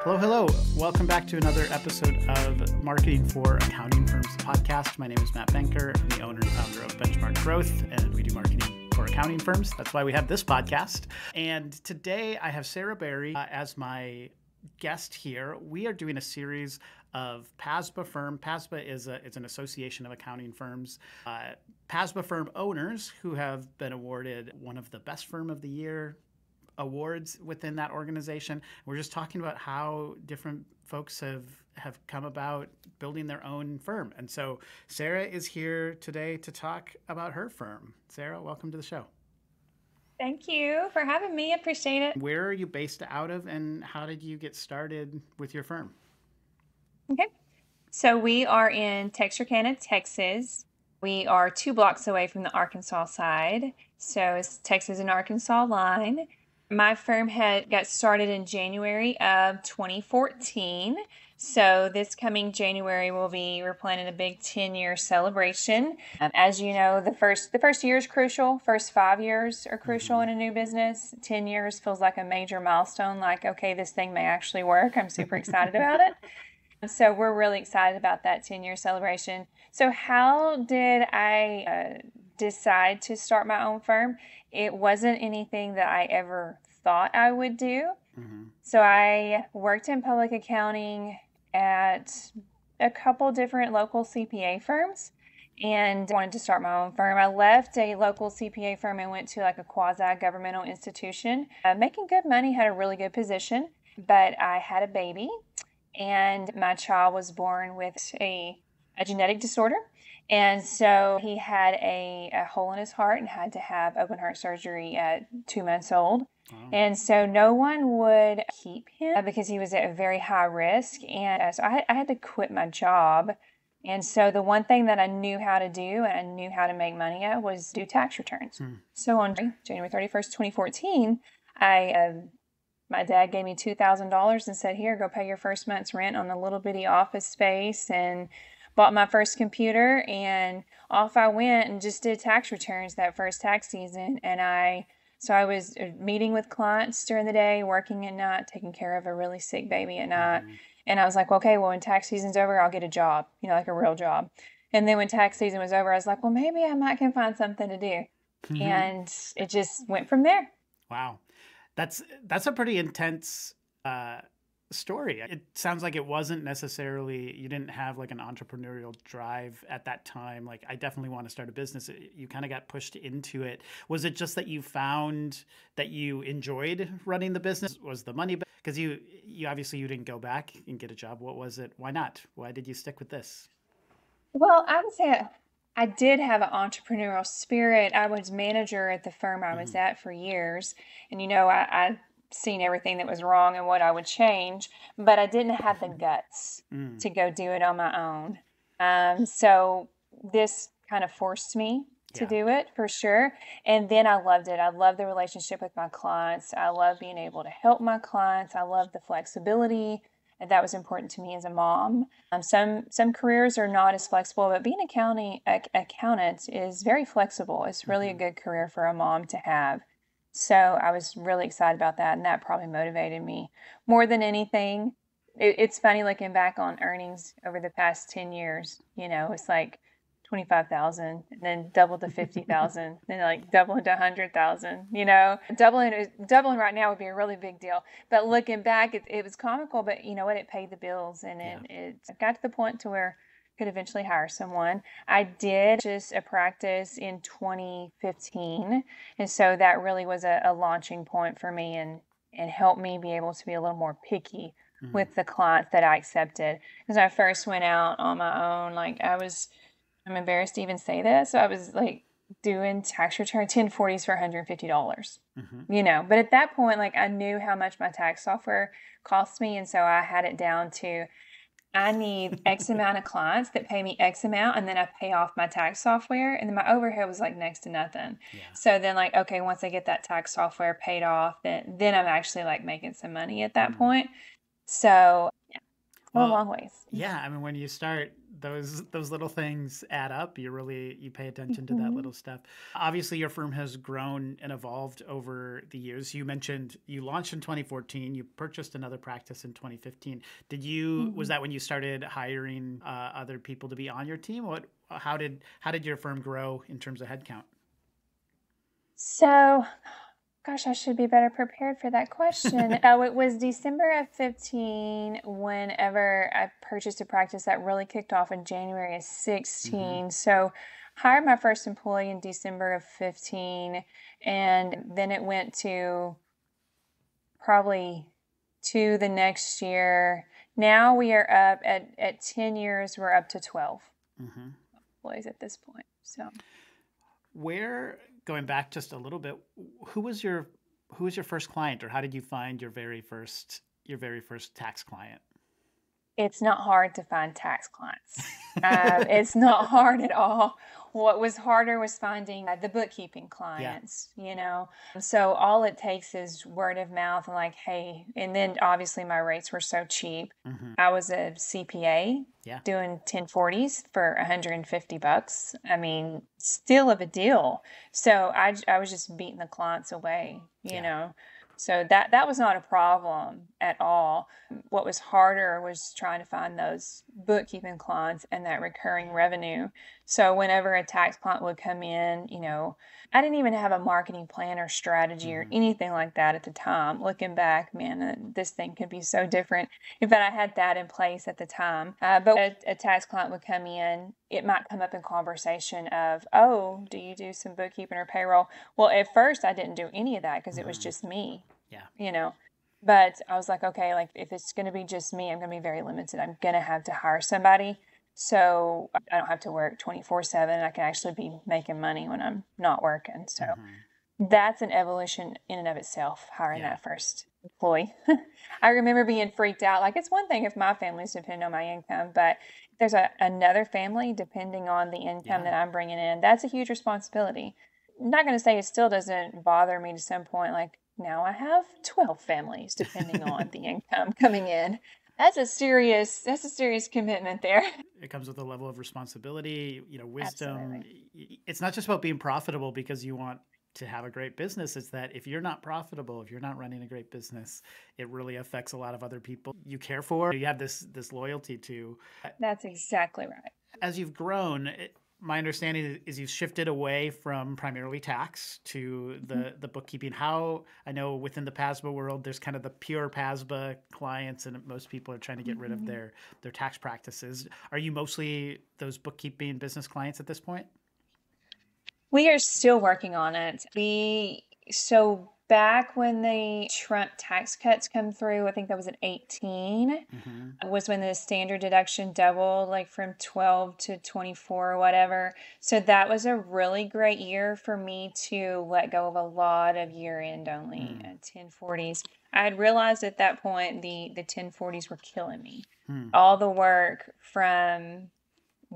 Hello, hello. Welcome back to another episode of Marketing for Accounting Firms podcast. My name is Matt Benker. I'm the owner and founder of Benchmark Growth, and we do marketing for accounting firms. That's why we have this podcast. And today I have Sarah Berry as my guest here. We are doing a series of PASBA firm. PASBA it's an association of accounting firms. PASBA firm owners who have been awarded one of the best firm of the year awards within that organization. We're just talking about how different folks have come about building their own firm. And so Sarah is here today to talk about her firm. Sarah, welcome to the show. Thank you for having me. Appreciate it. Where are you based out of, and how did you get started with your firm? Okay. So we are in Texarkana, Texas. We are 2 blocks away from the Arkansas side. So it's Texas and Arkansas line. My firm got started in January of 2014. So this coming January, we're planning a big 10-year celebration. As you know, the first year is crucial. First 5 years are crucial in a new business. 10 years feels like a major milestone, like, okay, this thing may actually work. I'm super excited about it. So we're really excited about that 10-year celebration. So how did I decide to start my own firm? It wasn't anything that I ever thought I would do. Mm-hmm. So I worked in public accounting at a couple different local CPA firms and wanted to start my own firm. I left a local CPA firm and went to like a quasi-governmental institution, making good money, had a really good position, but I had a baby and my child was born with a genetic disorder. And so he had a hole in his heart and had to have open heart surgery at 2 months old. Oh. And so no one would keep him because he was at a very high risk. And so I had to quit my job. And so the one thing that I knew how to do and I knew how to make money at was do tax returns. So on January 31st, 2014, my dad gave me $2,000 and said, here, go pay your first month's rent on a little bitty office space, and bought my first computer, and off I went and just did tax returns that first tax season. And I was meeting with clients during the day, working at night, taking care of a really sick baby at night. Mm-hmm. And I was like, okay, well, when tax season's over, I'll get a job, like a real job. And then when tax season was over, I was like, well, maybe I might can find something to do. Mm-hmm. And it just went from there. Wow. That's a pretty intense story. It sounds like it wasn't necessarily, you didn't have like an entrepreneurial drive at that time. Like, I definitely want to start a business. You kind of got pushed into it. Was it just that you found that you enjoyed running the business? Was the money, because you obviously you didn't go back and get a job. What was it? Why not? Why did you stick with this? Well, I would say I did have an entrepreneurial spirit. I was manager at the firm I was at for years. And, I seen everything that was wrong and what I would change, but I didn't have the guts to go do it on my own. So this kind of forced me to do it for sure. And then I loved it. I love the relationship with my clients. I love being able to help my clients. I love the flexibility. And that was important to me as a mom. Some careers are not as flexible, but being an accountant is very flexible. It's really a good career for a mom to have. So I was really excited about that, and that probably motivated me more than anything. It's funny looking back on earnings over the past 10 years. It's like 25,000, and then double to 50,000, then like doubling to 100,000. Doubling right now would be a really big deal. But looking back, it was comical. But you know what? It paid the bills, and it got to the point to where could eventually hire someone. I did just a practice in 2015. And so that really was a launching point for me and helped me be able to be a little more picky with the clients that I accepted. Because I first went out on my own, I'm embarrassed to even say this. So I was like doing tax return 1040s for $150, but at that point, I knew how much my tax software cost me. And so I had it down to, I need X amount of clients that pay me X amount, and then I pay off my tax software, and then my overhead was next to nothing. Yeah. So then okay, once I get that tax software paid off, then I'm actually making some money at that point. So a long ways. Yeah. I mean, when you start those little things add up. You pay attention to that Mhm. little stuff. Obviously, your firm has grown and evolved over the years. You mentioned you launched in 2014. You purchased another practice in 2015. Was Mhm. that when you started hiring other people to be on your team? How did your firm grow in terms of headcount? So, gosh, I should be better prepared for that question. Oh, it was December of 15 whenever I purchased a practice that really kicked off in January of Hmm. 16. So, hired my first employee in December of 15, and then it went to probably to the next year. Now we are up at 10 years, we're up to 12 Hmm. employees at this point. So, Where Going back just a little bit, who was your who was your first client, or how did you find your very first tax client? it's not hard to find tax clients. It's not hard at all. What was harder was finding the bookkeeping Yeah. clients, you know. So all it takes is word of mouth and like, hey, and then obviously my rates were so cheap. Hmm. I was a CPA Yeah. doing 1040s for $150. I mean, still of a deal. So I was just beating the clients away, you Yeah. know. So that was not a problem at all. What was harder was trying to find those bookkeeping clients and that recurring revenue. So whenever a tax client would come in, you know, I didn't even have a marketing plan or strategy or Hmm. anything like that at the time. Looking back, man, this thing could be so different if I had that in place at the time. But a tax client would come in, it might come up in conversation of, oh, do you do some bookkeeping or payroll? Well, at first I didn't do any of that because it was Hmm. just me, Yeah. you know. But I was like, okay, like if it's going to be just me, I'm going to be very limited. I'm going to have to hire somebody. So I don't have to work 24/7. I can actually be making money when I'm not working. So Hmm. that's an evolution in and of itself, hiring Yeah. that first employee. I remember being freaked out. Like, it's one thing if my family's depending on my income, but if there's another family depending on the income Yeah. that I'm bringing in, that's a huge responsibility. I'm not going to say it still doesn't bother me to some point. Like, now I have 12 families depending on the income coming in. That's a serious commitment there. It comes with a level of responsibility, wisdom. Absolutely. It's not just about being profitable because you want to have a great business. It's that if you're not profitable, if you're not running a great business, it really affects a lot of other people you care for. You have this loyalty to. That's exactly right. As you've grown, my understanding is you've shifted away from primarily tax to Mhm. the bookkeeping. How I know within the PASBA world, there's kind of the pure PASBA clients, and most people are trying to get rid of Mhm. their tax practices. Are you mostly those bookkeeping business clients at this point? We are still working on it. So back when the Trump tax cuts come through, I think that was at 18, Hmm. was when the standard deduction doubled, like from 12 to 24 or whatever. So that was a really great year for me to let go of a lot of year-end only Mm. 1040s. I had realized at that point the 1040s were killing me. Hmm. All the work from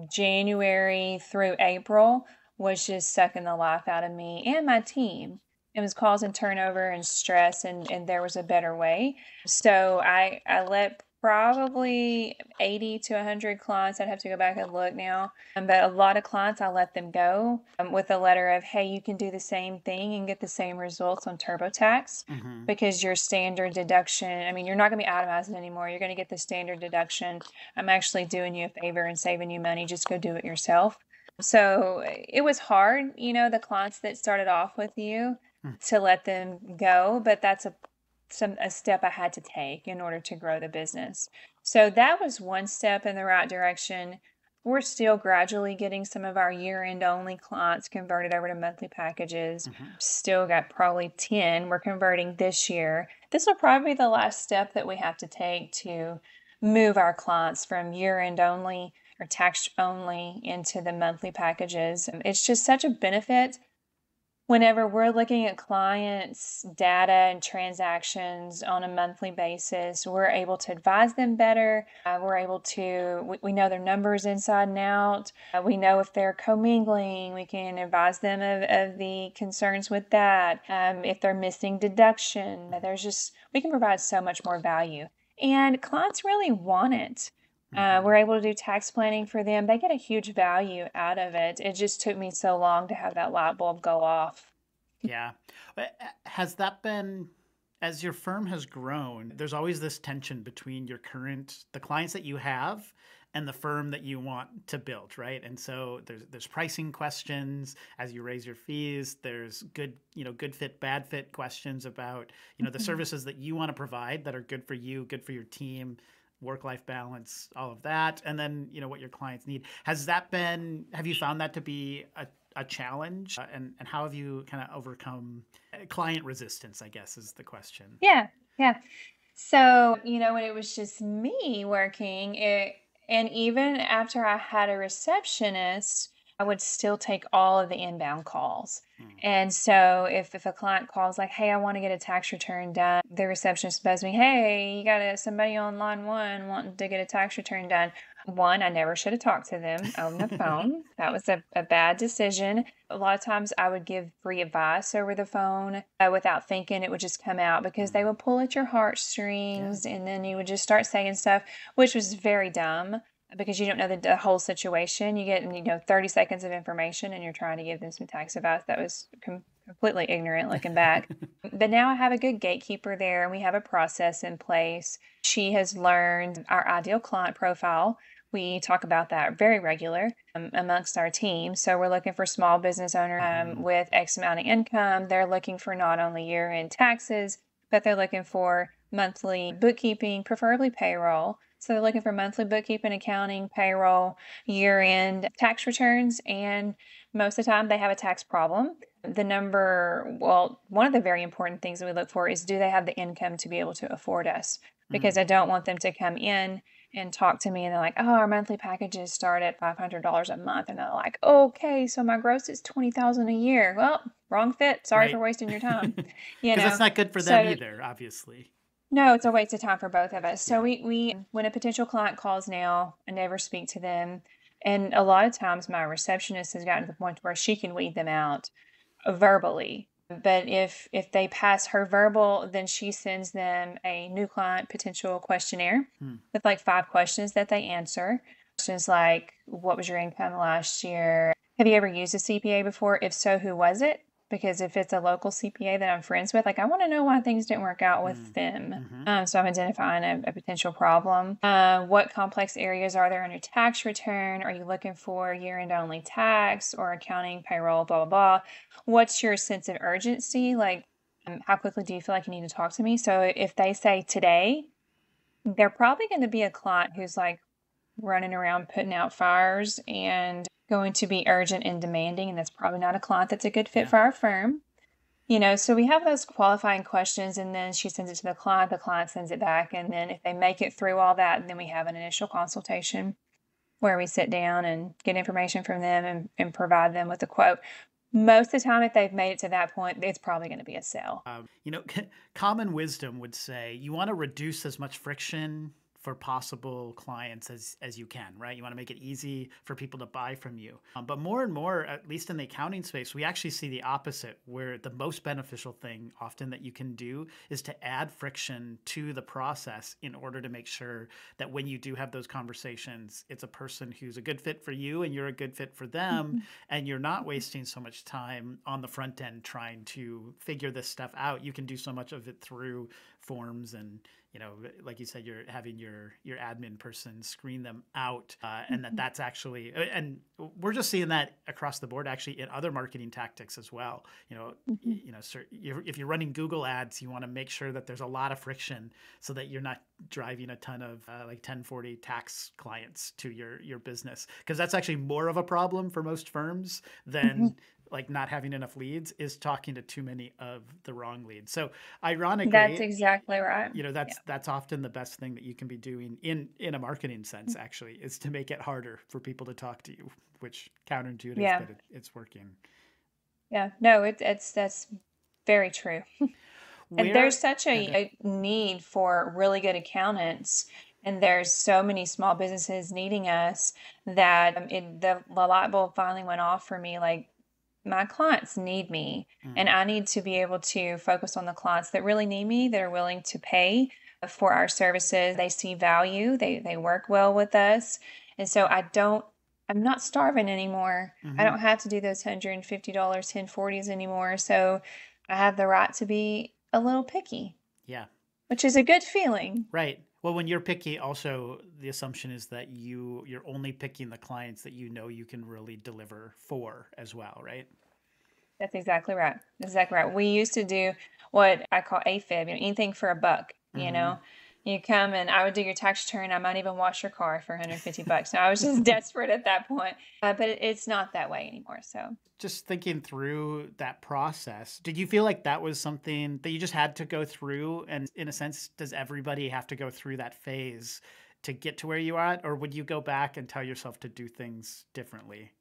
January through April was just sucking the life out of me and my team. It was causing turnover and stress, and there was a better way. So I let probably 80 to 100 clients. I'd have to go back and look now. But a lot of clients, I let them go with a letter of, hey, you can do the same thing and get the same results on TurboTax Hmm. because your standard deduction, I mean, you're not going to be itemizing anymore. You're going to get the standard deduction. I'm actually doing you a favor and saving you money. Just go do it yourself. So it was hard, the clients that started off with you to let them go, but that's a step I had to take in order to grow the business. So that was one step in the right direction. We're still gradually getting some of our year-end only clients converted over to monthly packages. Hmm. Still got probably 10 we're converting this year. This will probably be the last step that we have to take to move our clients from year-end only or tax only into the monthly packages. It's just such a benefit whenever we're looking at clients' data and transactions on a monthly basis. We're able to advise them better. We're able to, we know their numbers inside and out. We know if they're commingling. We can advise them of the concerns with that. If they're missing deduction, we can provide so much more value. And clients really want it. We're able to do tax planning for them. They get a huge value out of it. It just took me so long to have that light bulb go off. Yeah. Has that been, as your firm has grown, there's always this tension between the clients that you have and the firm that you want to build, right? And so there's pricing questions as you raise your fees. There's good fit, bad fit questions about, the services that you want to provide that are good for you, good for your team, work-life balance, all of that. And then, what your clients need. Have you found that to be a challenge? And how have you kind of overcome client resistance, I guess, is the question. Yeah, yeah. So, when it was just me working, and even after I had a receptionist, I would still take all of the inbound calls. And so if a client calls like, hey, I want to get a tax return done, the receptionist buzz me, hey, you got somebody on line 1 wanting to get a tax return done. One, I never should have talked to them on the phone. That was a bad decision. A lot of times I would give free advice over the phone without thinking. It would just come out because they would pull at your heartstrings, and then you would just start saying stuff, which was very dumb because you don't know the whole situation. You get 30 seconds of information and you're trying to give them some tax advice. That was completely ignorant looking back. But now I have a good gatekeeper there and we have a process in place. She has learned our ideal client profile. We talk about that very regular amongst our team. So we're looking for small business owners with X amount of income. They're looking for not only year-end taxes, but they're looking for monthly bookkeeping, preferably payroll. So they're looking for monthly bookkeeping, accounting, payroll, year-end tax returns, and most of the time they have a tax problem. One of the very important things that we look for is, do they have the income to be able to afford us? Because I don't want them to come in and talk to me and they're like, oh, our monthly packages start at $500 a month. And they're like, okay, so my gross is $20,000 a year. Well, wrong fit. Sorry for wasting your time. Because that's not good for them either, obviously. No, it's a waste of time for both of us. So we when a potential client calls now, I never speak to them. And a lot of times my receptionist has gotten to the point where she can weed them out verbally. But if they pass her verbal, then she sends them a new client potential questionnaire with like 5 questions that they answer. Questions like, what was your income last year? Have you ever used a CPA before? If so, who was it? Because if it's a local CPA that I'm friends with, I want to know why things didn't work out with them. So I'm identifying a potential problem. What complex areas are there on your tax return? Are you looking for year-end only tax or accounting, payroll, blah, blah, blah? What's your sense of urgency? How quickly do you feel like you need to talk to me? So if they say today, they're probably going to be a client who's running around putting out fires and going to be urgent and demanding, and that's probably not a client that's a good fit for our firm. So we have those qualifying questions, and then she sends it to the client sends it back, and then if they make it through all that, then we have an initial consultation where we sit down and get information from them and provide them with a quote. Most of the time, if they've made it to that point, it's probably going to be a sale. Common wisdom would say you want to reduce as much friction for possible clients as you can, right? You want to make it easy for people to buy from you. But more and more, at least in the accounting space, we actually see the opposite, where the most beneficial thing often that you can do is to add friction to the process in order to make sure that when you do have those conversations, it's a person who's a good fit for you and you're a good fit for them, and you're not wasting so much time on the front end trying to figure this stuff out. You can do so much of it through forms and, like you said, you're having your admin person screen them out, and that's actually, and we're just seeing that across the board actually in other marketing tactics as well. If you're running Google ads, you want to make sure that there's a lot of friction so that you're not driving a ton of 1040 tax clients to your business, because that's actually more of a problem for most firms than not having enough leads, is talking to too many of the wrong leads. So ironically, that's exactly right. That's often the best thing that you can be doing in a marketing sense, actually, is to make it harder for people to talk to you, which counterintuitive, but it's working. Yeah, no, that's very true. And there's such a need for really good accountants. And there's so many small businesses needing us that the light bulb finally went off for me. My clients need me, and I need to be able to focus on the clients that really need me, that are willing to pay for our services. They see value. They work well with us. And so I'm not starving anymore. I don't have to do those $150 1040s anymore. So I have the right to be a little picky. Yeah. Which is a good feeling. Right. Well, when you're picky, also the assumption is that you're only picking the clients that you know you can really deliver for as well, right? That's exactly right. Exactly right. We used to do what I call AFib, anything for a buck, You come and I would do your tax return. I might even wash your car for $150. Now, I was just desperate at that point, but it's not that way anymore. So just thinking through that process, did you feel like that was something that you just had to go through? And in a sense, does everybody have to go through that phase to get to where you are at? Or would you go back and tell yourself to do things differently?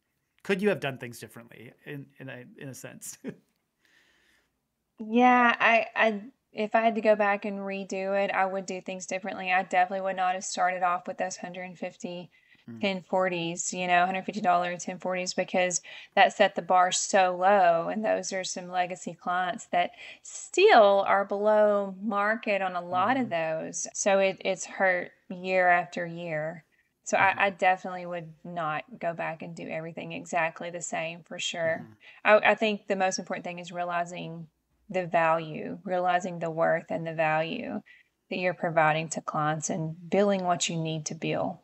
Could you have done things differently in a sense? yeah, I if I had to go back and redo it, I would do things differently. I definitely would not have started off with those 150 1040s, $150 1040s, because that set the bar so low. And those are some legacy clients that still are below market on a lot of those. So it's hurt year after year. So I definitely would not go back and do everything exactly the same for sure. I think the most important thing is realizing the value, realizing the worth and the value that you're providing to clients and billing what you need to bill.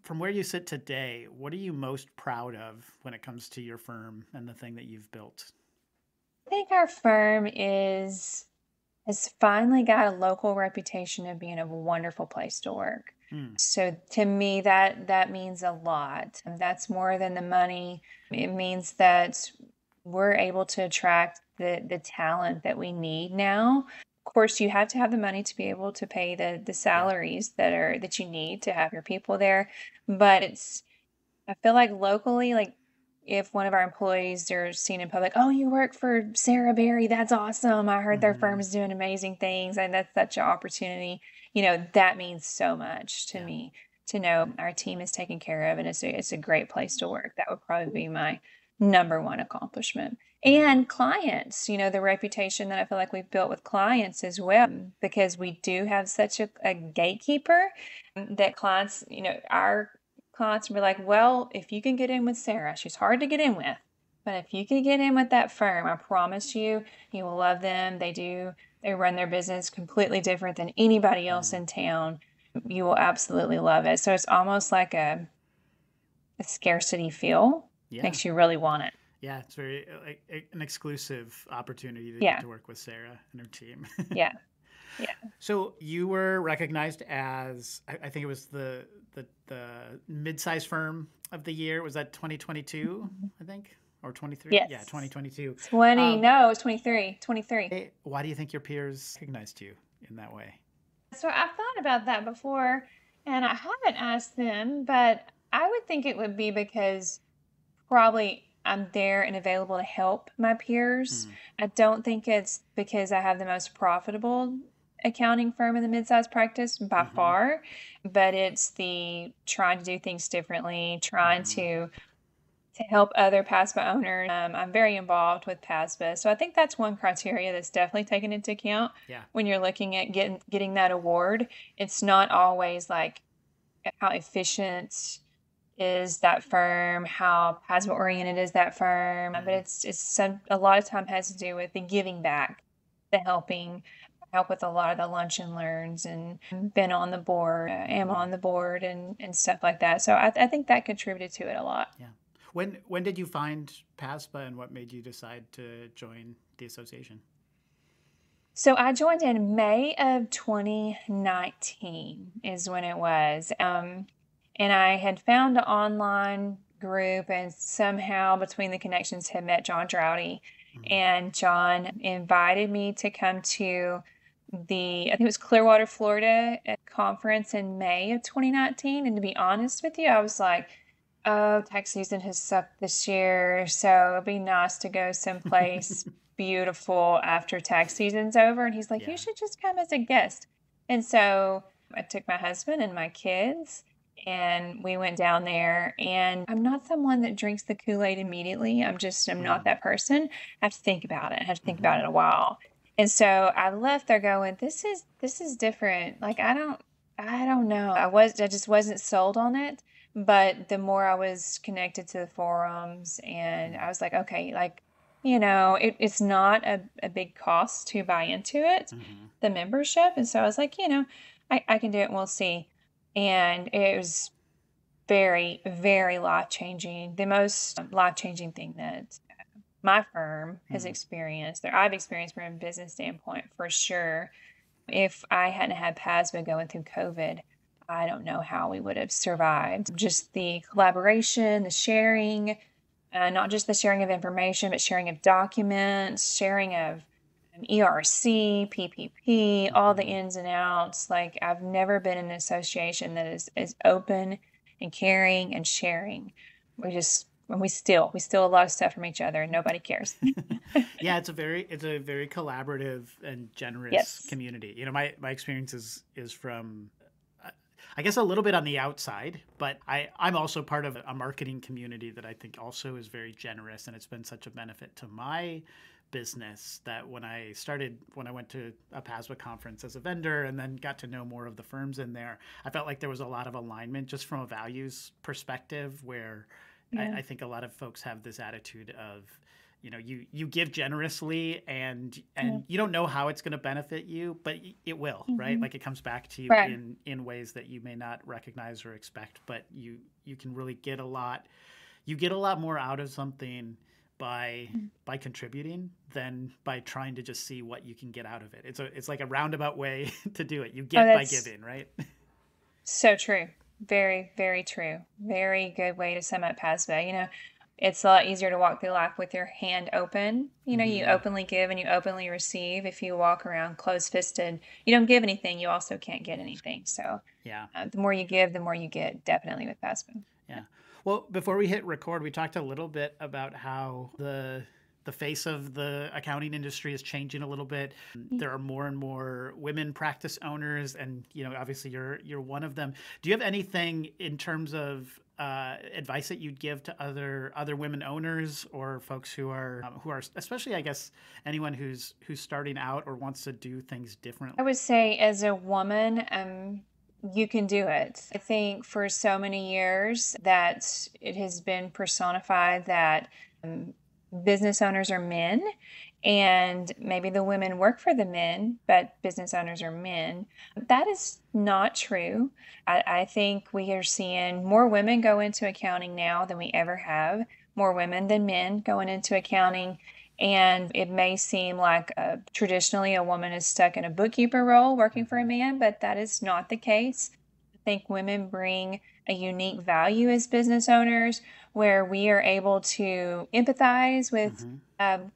From where you sit today, what are you most proud of when it comes to your firm and the thing that you've built? I think our firm has finally got a local reputation of being a wonderful place to work. So to me, that means a lot. And that's more than the money. It means that we're able to attract the talent that we need now. Of course, you have to have the money to be able to pay the salaries that you need to have your people there. But I feel like locally, like if one of our employees are seen in public, oh, you work for Sarah Berry, that's awesome. I heard their firm is doing amazing things, and that's such an opportunity. That means so much to me to know our team is taken care of, and it's a great place to work. That would probably be my number one accomplishment. And clients, the reputation that I feel like we've built with clients as well, because we do have such a gatekeeper that clients, our clients will be like, well, if you can get in with Sarah, she's hard to get in with, but if you can get in with that firm, I promise you will love them. They run their business completely different than anybody else in town. You will absolutely love it. So it's almost like a scarcity feel. Makes you really want it. Yeah, it's very an exclusive opportunity to get to work with Sarah and her team. Yeah. So you were recognized as, I think it was the Midsize Firm of the Year. Was that 2022, I think? Or 23? Yes. Yeah, 2022. No, it's 23. 23. Why do you think your peers recognized you in that way? So I've thought about that before, and I haven't asked them, but I would think it would be because probably I'm there and available to help my peers. I don't think it's because I have the most profitable accounting firm in the midsize practice by far, but it's the trying to do things differently, trying to help other PASBA owners. I'm very involved with PASBA. So I think that's one criteria that's definitely taken into account when you're looking at getting that award. It's not always like how efficient is that firm, how PASBA oriented is that firm, but it's a lot of time has to do with the giving back, the help with a lot of the lunch and learns, and been on the board, am on the board, and stuff like that. So I think that contributed to it a lot. Yeah. When did you find PASBA, and what made you decide to join the association? So I joined in May of 2019 is when it was. And I had found an online group, and somehow between the connections had met John Droughty. And John invited me to come to I think it was Clearwater, Florida conference in May of 2019. And to be honest with you, I was like, oh, tax season has sucked this year, so it'd be nice to go someplace beautiful after tax season's over. And he's like, you should just come as a guest. And so I took my husband and my kids, and we went down there. And I'm not someone that drinks the Kool-Aid immediately. I'm not that person. I have to think about it. I have to think about it a while. And so I left there going, this is different. Like, I don't know. I just wasn't sold on it. But the more I was connected to the forums, and I was like, okay, like, it's not a big cost to buy into it, Mm-hmm. the membership. And so I was like, I can do it and we'll see. And it was very, very life-changing. The most life-changing thing that my firm has experienced, that I've experienced from a business standpoint, for sure. If I hadn't had PASBA going through COVID, I don't know how we would have survived. Just the collaboration, the sharing, not just the sharing of information, but sharing of documents, sharing of an ERC, PPP, all the ins and outs. Like, I've never been in an association that is open and caring and sharing. We steal a lot of stuff from each other, and nobody cares. Yeah, it's a very collaborative and generous Yes. community. My experience is from, I guess, a little bit on the outside, but I'm also part of a marketing community that I think also is very generous, and it's been such a benefit to my business that when I went to a PASBA conference as a vendor and then got to know more of the firms in there, I felt like there was a lot of alignment just from a values perspective, where Yeah. I think a lot of folks have this attitude of, you give generously, and Yeah. you don't know how it's going to benefit you, but it will, right? Mhm. Like, it comes back to you Right. in ways that you may not recognize or expect, but you can really get a lot. You get a lot more out of something by Mm. contributing than by trying to just see what you can get out of it. It's like a roundabout way to do it. You Oh, get by that's giving, right? so true. Very, very true. Very good way to sum up PASBA. It's a lot easier to walk through life with your hand open. You openly give and you openly receive. If you walk around closed-fisted, you don't give anything, you also can't get anything. So Yeah. the more you give, the more you get, definitely with PASBA. Yeah. Well, before we hit record, we talked a little bit about how the face of the accounting industry is changing a little bit. There are more and more women practice owners, and obviously you're one of them. Do you have anything in terms of advice that you'd give to other women owners, or folks who are especially, I guess, anyone who's starting out or wants to do things differently? I would say, as a woman, you can do it. I think for so many years that it has been personified that business owners are men, and maybe the women work for the men, but business owners are men. That is not true. I think we are seeing more women go into accounting now than we ever have, more women than men going into accounting. And it may seem like traditionally a woman is stuck in a bookkeeper role working for a man, but that is not the case. I think women bring a unique value as business owners, where we are able to empathize with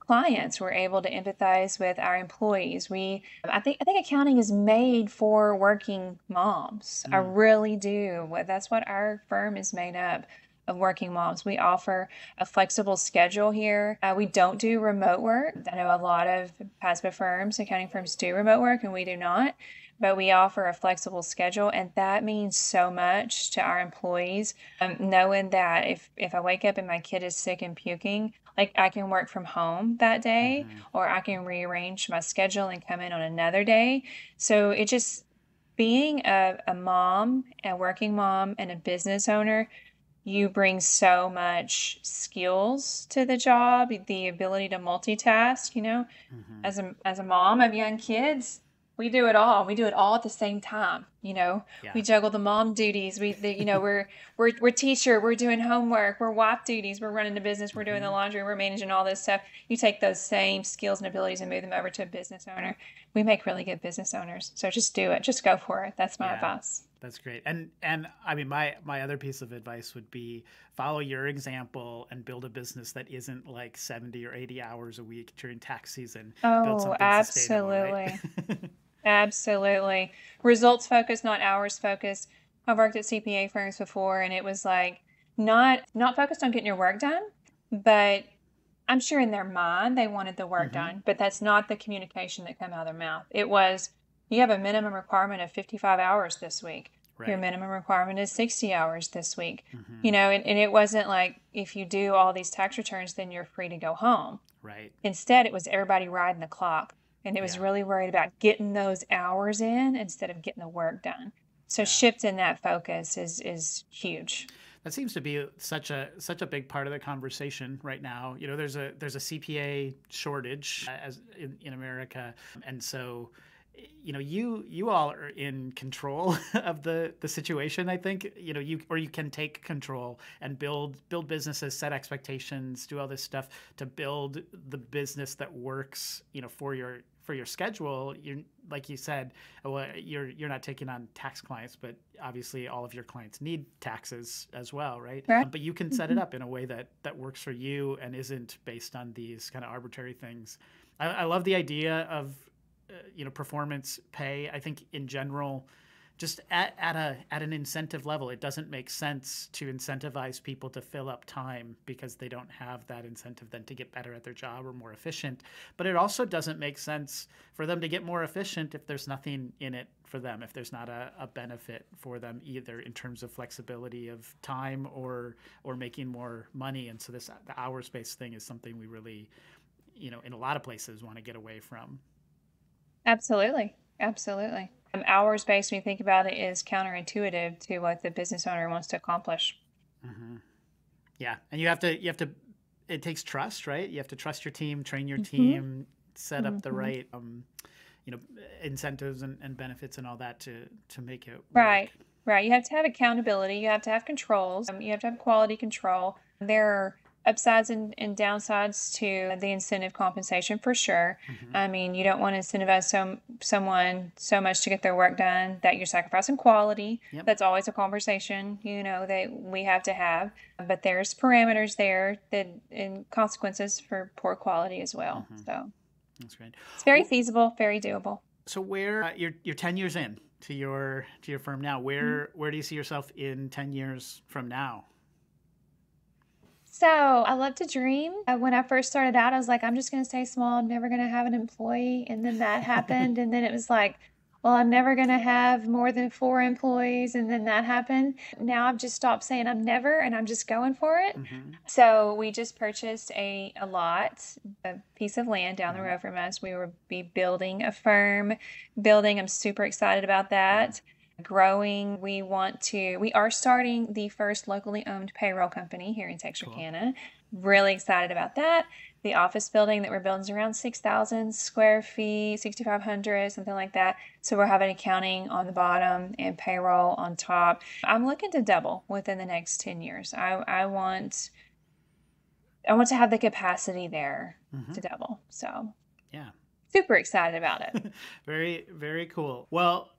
clients. We're able to empathize with our employees. I think accounting is made for working moms. I really do. That's what our firm is made up of, working moms. We offer a flexible schedule here. We don't do remote work. I know a lot of PASBA firms, accounting firms, do remote work, and we do not. But we offer a flexible schedule, and that means so much to our employees. Knowing that if I wake up and my kid is sick and puking, like, I can work from home that day, or I can rearrange my schedule and come in on another day. So it just, being a mom, a working mom, and a business owner, you bring so much skills to the job, the ability to multitask. As a mom of young kids, we do it all. We do it all at the same time. Yeah. We juggle the mom duties. We're teacher. We're doing homework. We're wife duties. We're running the business. We're doing the laundry. We're managing all this stuff. You take those same skills and abilities and move them over to a business owner. We make really good business owners. So just do it. Just go for it. That's my advice. That's great. And I mean, my other piece of advice would be, follow your example and build a business that isn't like 70 or 80 hours a week during tax season. Build Oh, something sustainable, right? absolutely. Absolutely. Results focused, not hours focused. I've worked at CPA firms before, and it was like, not focused on getting your work done, but I'm sure in their mind they wanted the work done, but that's not the communication that came out of their mouth. It was, you have a minimum requirement of 55 hours this week. Your Right. minimum requirement is 60 hours this week. And it wasn't like, if you do all these tax returns, then you're free to go home. Right. Instead, it was everybody riding the clock. And it was Yeah. really worried about getting those hours in instead of getting the work done. So Yeah. shifting that focus is huge. That seems to be such a big part of the conversation right now. You know, there's a CPA shortage as in America, and so you know you all are in control of the situation. I think you know you can take control and build businesses, set expectations, do all this stuff to build the business that works. You know, for your schedule. You like you said, well, you're not taking on tax clients, but obviously all of your clients need taxes as well, right? Right. But you can set it up in a way that works for you and isn't based on these kind of arbitrary things. I love the idea of you know, performance pay. I think in general, just at an incentive level, it doesn't make sense to incentivize people to fill up time because they don't have that incentive then to get better at their job or more efficient. But it also doesn't make sense for them to get more efficient if there's nothing in it for them, if there's not a benefit for them either in terms of flexibility of time or making more money. And so the hours-based thing is something we really, you know, in a lot of places want to get away from. Absolutely. Absolutely. Hours based, when you think about it, is counterintuitive to what the business owner wants to accomplish. Mm-hmm. Yeah. And you have to, it takes trust, right? You have to trust your team, train your team, set up the right, you know, incentives and benefits and all that to make it work. Right. Right. You have to have accountability. You have to have controls. You have to have quality control. There are upsides and downsides to the incentive compensation for sure. I mean, you don't want to incentivize someone so much to get their work done that you're sacrificing quality. Yep. That's always a conversation, you know, that we have to have. But there's parameters there and consequences for poor quality as well. So that's great. It's very feasible, very doable. So where you're 10 years in to your firm now, where do you see yourself in 10 years from now? So I love to dream. When I first started out, I was like, I'm just going to stay small. I'm never going to have an employee. And then that happened. And then it was like, well, I'm never going to have more than 4 employees. And then that happened. Now I've just stopped saying I'm never, and I'm just going for it. So we just purchased a piece of land down the road from us. We will be building a firm. I'm super excited about that. Growing. We are starting the first locally owned payroll company here in Texarkana. Cool. Really excited about that. The office building that we're building is around 6,000 square feet, 6,500, something like that. So we're having accounting on the bottom and payroll on top. I'm looking to double within the next 10 years. I want to have the capacity there to double. So yeah, super excited about it. Very, very cool. Well,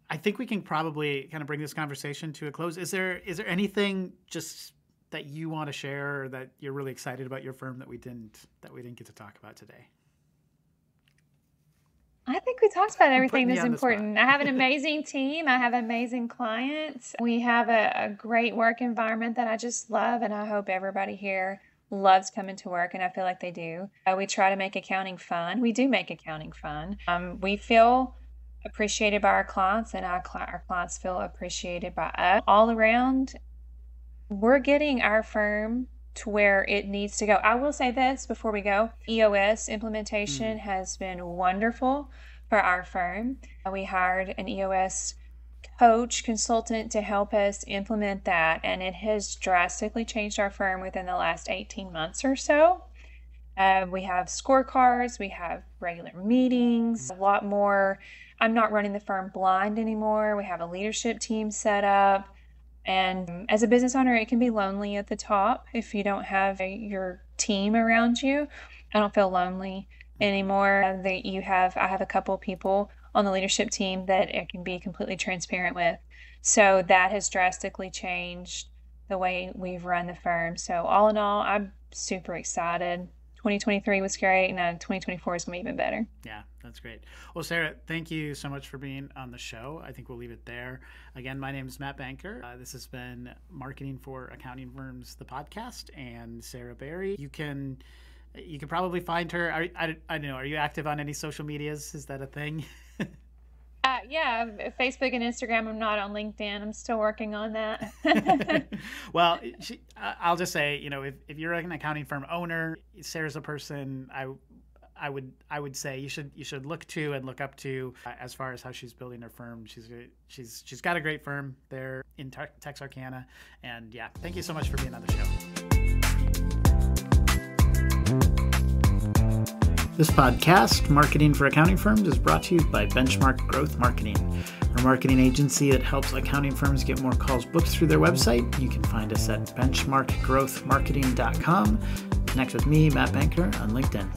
I think we can probably kind of bring this conversation to a close. Is there anything just that you want to share or that you're really excited about your firm that we didn't get to talk about today? I think we talked about everything that's important. I have an amazing team. I have amazing clients. We have a great work environment that I just love, and I hope everybody here loves coming to work, and I feel like they do. We try to make accounting fun. We do make accounting fun. We feel appreciated by our clients, and our clients feel appreciated by us. All around, we're getting our firm to where it needs to go. I will say this before we go. EOS implementation has been wonderful for our firm. We hired an EOS consultant to help us implement that, and it has drastically changed our firm within the last 18 months or so. We have scorecards, we have regular meetings, a lot more. I'm not running the firm blind anymore. We have a leadership team set up. And as a business owner, it can be lonely at the top if you don't have your team around you. I don't feel lonely anymore. I have a couple people on the leadership team that I can be completely transparent with. So that has drastically changed the way we've run the firm. So all in all, I'm super excited. 2023 was great, and 2024 is going to be even better. Yeah, that's great. Well, Sarah, thank you so much for being on the show. I think we'll leave it there. Again, my name is Matt Banker. This has been Marketing for Accounting Firms, the podcast, and Sarah Berry. You can probably find her. I don't know. Are you active on any social medias? Is that a thing? Yeah, Facebook and Instagram. I'm not on LinkedIn. I'm still working on that. Well, I'll just say, if you're an accounting firm owner, Sarah's a person I would say you should look to and look up to as far as how she's building her firm. She's got a great firm there in Texarkana, and yeah, thank you so much for being on the show. This podcast, Marketing for Accounting Firms, is brought to you by Benchmark Growth Marketing, our marketing agency that helps accounting firms get more calls booked through their website. You can find us at benchmarkgrowthmarketing.com. Connect with me, Matt Banker, on LinkedIn.